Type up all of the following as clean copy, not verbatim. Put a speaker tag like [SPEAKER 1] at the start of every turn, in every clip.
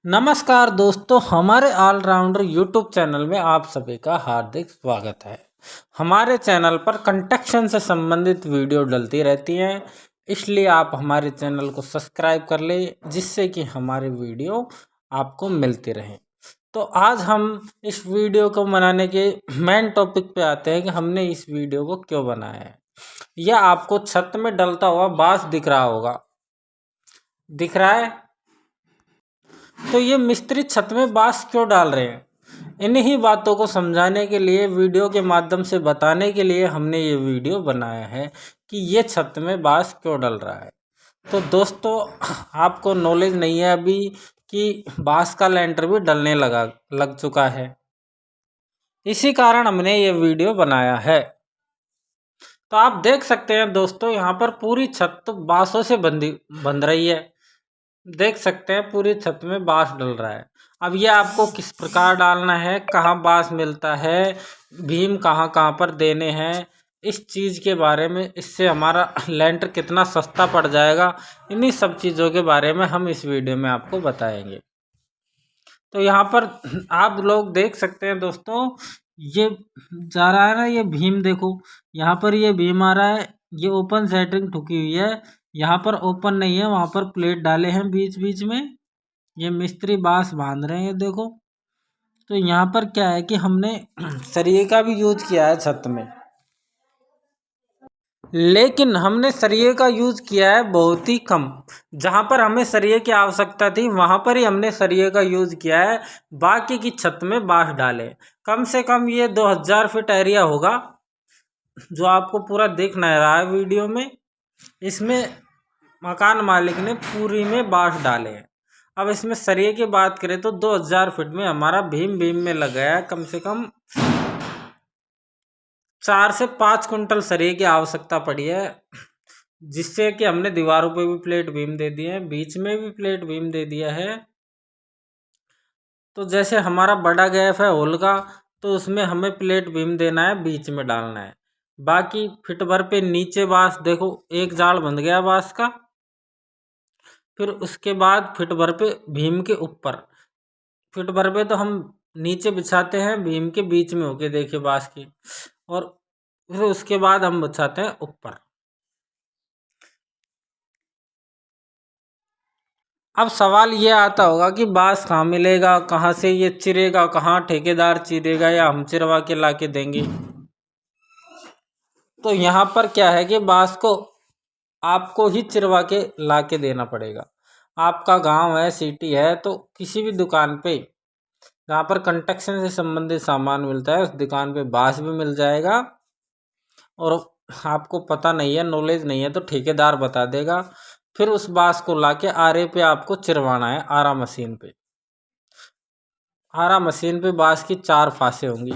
[SPEAKER 1] नमस्कार दोस्तों, हमारे ऑलराउंडर यूट्यूब चैनल में आप सभी का हार्दिक स्वागत है। हमारे चैनल पर कंस्ट्रक्शन से संबंधित वीडियो डलती रहती हैं, इसलिए आप हमारे चैनल को सब्सक्राइब कर लें, जिससे कि हमारे वीडियो आपको मिलती रहें। तो आज हम इस वीडियो को बनाने के मेन टॉपिक पे आते हैं कि हमने इस वीडियो को क्यों बनाया है। यह आपको छत में डलता हुआ बांस दिख रहा होगा, दिख रहा है। तो ये मिस्त्री छत में बांस क्यों डाल रहे हैं, इन्हीं बातों को समझाने के लिए, वीडियो के माध्यम से बताने के लिए हमने ये वीडियो बनाया है कि ये छत में बांस क्यों डल रहा है। तो दोस्तों, आपको नॉलेज नहीं है अभी कि बांस का लेंटर भी डलने लग चुका है, इसी कारण हमने ये वीडियो बनाया है। तो आप देख सकते हैं दोस्तों, यहाँ पर पूरी छत बांसों से बंध रही है। देख सकते हैं पूरी छत में बांस डल रहा है। अब ये आपको किस प्रकार डालना है, कहाँ बांस मिलता है, भीम कहाँ कहाँ पर देने हैं, इस चीज़ के बारे में, इससे हमारा लेंटर कितना सस्ता पड़ जाएगा, इन्हीं सब चीज़ों के बारे में हम इस वीडियो में आपको बताएंगे। तो यहाँ पर आप लोग देख सकते हैं दोस्तों, ये जा रहा है ना, ये भीम देखो, यहाँ पर ये भीम आ रहा है, ये ओपन सेटिंग ठुकी हुई है। यहाँ पर ओपन नहीं है, वहाँ पर प्लेट डाले हैं बीच बीच में। ये मिस्त्री बांस बांध रहे हैं, देखो। तो यहाँ पर क्या है कि हमने सरिये का भी यूज किया है छत में, लेकिन हमने सरिये का यूज किया है बहुत ही कम। जहाँ पर हमें सरिये की आवश्यकता थी वहाँ पर ही हमने सरिये का यूज किया है, बाकी की छत में बांस डाले। कम से कम ये 2000 फीट एरिया होगा जो आपको पूरा दिख नहीं रहा है वीडियो में। इसमें मकान मालिक ने पूरी में बांस डाले हैं। अब इसमें सरिये की बात करें तो 2000 फीट में हमारा भीम में लग गया है कम से कम 4 से 5 कुंटल सरिये की आवश्यकता पड़ी है, जिससे कि हमने दीवारों पे भी प्लेट बीम दे दिए हैं, बीच में भी प्लेट बीम दे दिया है। तो जैसे हमारा बड़ा गैप है हॉल का, तो उसमें हमें प्लेट बीम देना है, बीच में डालना है। बाकी फिट भर पे नीचे बांस देखो, एक जाल बंध गया बांस का। फिर उसके बाद फिट भर पे भीम के ऊपर, फिट भर पे तो हम नीचे बिछाते हैं भीम के बीच में होके, देखिए बांस की, और फिर उसके बाद हम बिछाते हैं ऊपर। अब सवाल ये आता होगा कि बांस कहाँ मिलेगा, कहाँ से ये चिरेगा, कहाँ ठेकेदार चिरेगा या हम चिरवा के ला के देंगे। तो यहाँ पर क्या है कि बांस को आपको ही चिरवा के ला के देना पड़ेगा। आपका गांव है, सिटी है, तो किसी भी दुकान पे जहाँ पर कंस्ट्रक्शन से संबंधित सामान मिलता है, उस दुकान पे बांस भी मिल जाएगा। और आपको पता नहीं है, नॉलेज नहीं है, तो ठेकेदार बता देगा। फिर उस बांस को लाके आरे पे आपको चिरवाना है, आरा मशीन पे। आरा मशीन पे बांस की 4 फांसें होंगी,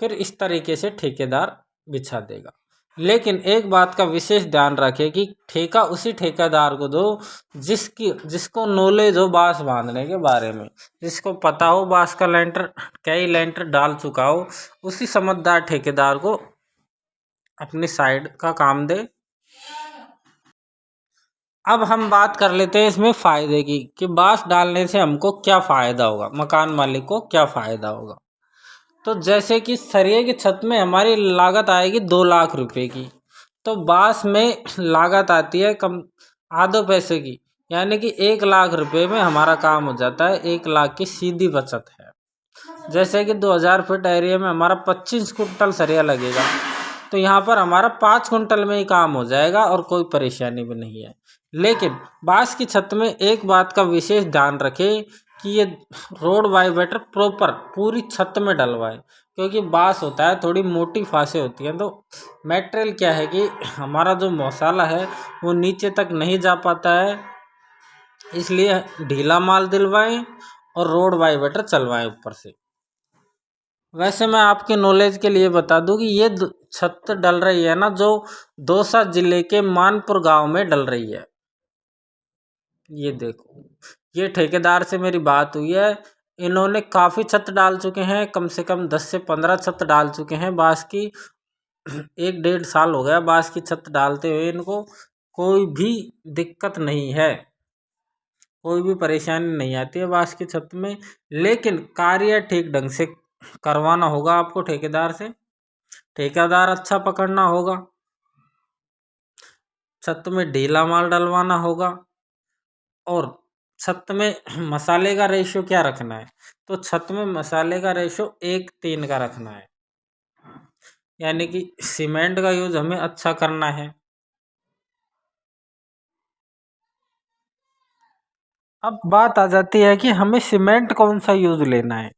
[SPEAKER 1] फिर इस तरीके से ठेकेदार बिछा देगा। लेकिन एक बात का विशेष ध्यान रखें कि ठेका उसी ठेकेदार को दो जिसको नॉलेज हो बांस बांधने के बारे में, जिसको पता हो बांस का लेंटर, कई लेंटर डाल चुका हो, उसी समझदार ठेकेदार को अपनी साइड का काम दे। अब हम बात कर लेते हैं इसमें फ़ायदे की, कि बांस डालने से हमको क्या फ़ायदा होगा, मकान मालिक को क्या फ़ायदा होगा। तो जैसे कि सरिये की छत में हमारी लागत आएगी 2 लाख रुपए की, तो बांस में लागत आती है कम आधे पैसे की, यानी कि 1 लाख रुपए में हमारा काम हो जाता है। 1 लाख की सीधी बचत है। जैसे कि 2000 फीट एरिया में हमारा 25 कुंटल सरिया लगेगा, तो यहाँ पर हमारा 5 कुंटल में ही काम हो जाएगा और कोई परेशानी भी नहीं है। लेकिन बांस की छत में एक बात का विशेष ध्यान रखें कि ये रोड वाइब्रेटर प्रॉपर पूरी छत में डलवाए, क्योंकि बांस होता है थोड़ी मोटी फांसें होती हैं, तो मटेरियल क्या है कि हमारा जो मसाला है वो नीचे तक नहीं जा पाता है, इसलिए ढीला माल दिलवाएं और रोड वाइब्रेटर चलवाएं ऊपर से। वैसे मैं आपके नॉलेज के लिए बता दूं कि ये छत डल रही है ना, जो दौसा जिले के मानपुर गांव में डल रही है। ये देखो, ये ठेकेदार से मेरी बात हुई है, इन्होंने काफ़ी छत डाल चुके हैं, कम से कम 10 से 15 छत डाल चुके हैं बांस की। 1-1.5 साल हो गया बांस की छत डालते हुए, इनको कोई भी दिक्कत नहीं है। कोई भी परेशानी नहीं आती है बांस की छत में। लेकिन कार्य ठीक ढंग से करवाना होगा आपको ठेकेदार से, ठेकेदार अच्छा पकड़ना होगा, छत में ढीला माल डलवाना होगा। और छत में मसाले का रेशो क्या रखना है, तो छत में मसाले का रेशो 1:3 का रखना है, यानी कि सीमेंट का यूज हमें अच्छा करना है। अब बात आ जाती है कि हमें सीमेंट कौन सा यूज लेना है,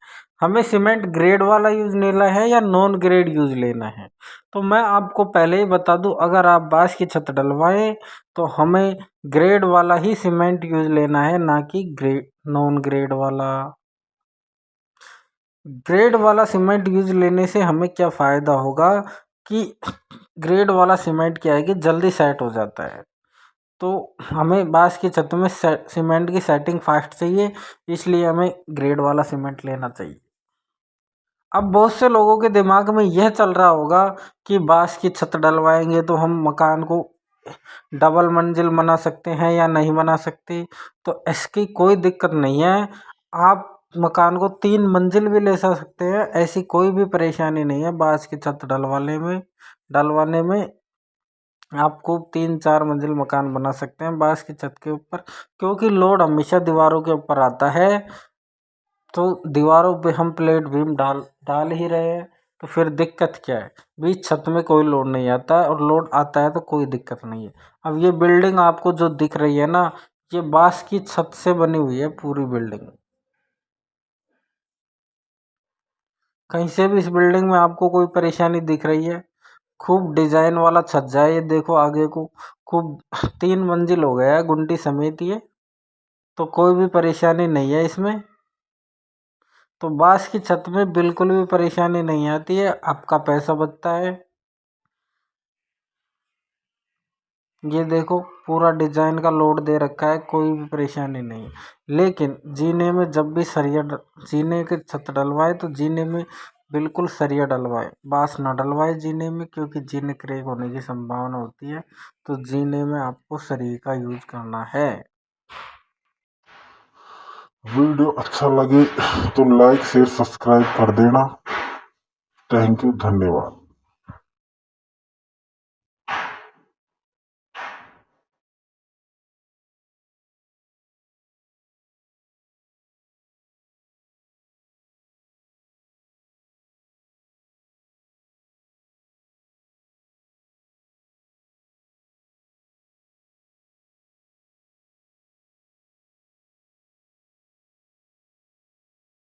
[SPEAKER 1] हमें सीमेंट ग्रेड वाला यूज लेना है या नॉन ग्रेड यूज लेना है। तो मैं आपको पहले ही बता दूं, अगर आप बांस की छत डलवाएं तो हमें ग्रेड वाला ही सीमेंट यूज लेना है, ना कि नॉन ग्रेड वाला। ग्रेड वाला सीमेंट यूज लेने से हमें क्या फ़ायदा होगा कि ग्रेड वाला सीमेंट क्या है कि जल्दी सेट हो जाता है। तो हमें बांस की छत में सीमेंट की सेटिंग फास्ट चाहिए, इसलिए हमें ग्रेड वाला सीमेंट लेना चाहिए। अब बहुत से लोगों के दिमाग में यह चल रहा होगा कि बांस की छत डलवाएंगे तो हम मकान को डबल मंजिल बना सकते हैं या नहीं बना सकते। तो इसकी कोई दिक्कत नहीं है, आप मकान को 3 मंजिल भी ले सकते हैं, ऐसी कोई भी परेशानी नहीं है। बांस की छत डलवाने में आपको 3-4 मंजिल मकान बना सकते हैं बांस की छत के ऊपर, क्योंकि लोड हमेशा दीवारों के ऊपर आता है। तो दीवारों पे हम प्लेट बीम डाल ही रहे हैं, तो फिर दिक्कत क्या है। बीच छत में कोई लोड नहीं आता है, और लोड आता है तो कोई दिक्कत नहीं है। अब ये बिल्डिंग आपको जो दिख रही है ना, ये बांस की छत से बनी हुई है पूरी बिल्डिंग। कहीं से भी इस बिल्डिंग में आपको कोई परेशानी दिख रही है, खूब डिजाइन वाला छज्जा है, ये देखो आगे को खूब 3 मंजिल हो गया है गुंटी समेत ये। तो कोई भी परेशानी नहीं है इसमें। तो बांस की छत में बिल्कुल भी परेशानी नहीं आती है, आपका पैसा बचता है। ये देखो पूरा डिजाइन का लोड दे रखा है, कोई भी परेशानी नहीं। लेकिन जीने में जब भी जीने के छत डलवाए तो जीने में बिल्कुल सरिया डलवाए, बांस ना डलवाए जीने में, क्योंकि जीने क्रैक होने की संभावना होती है। तो जीने में आपको सरिये का यूज करना है।
[SPEAKER 2] वीडियो अच्छा लगे तो लाइक शेयर सब्सक्राइब कर देना। थैंक यू, धन्यवाद।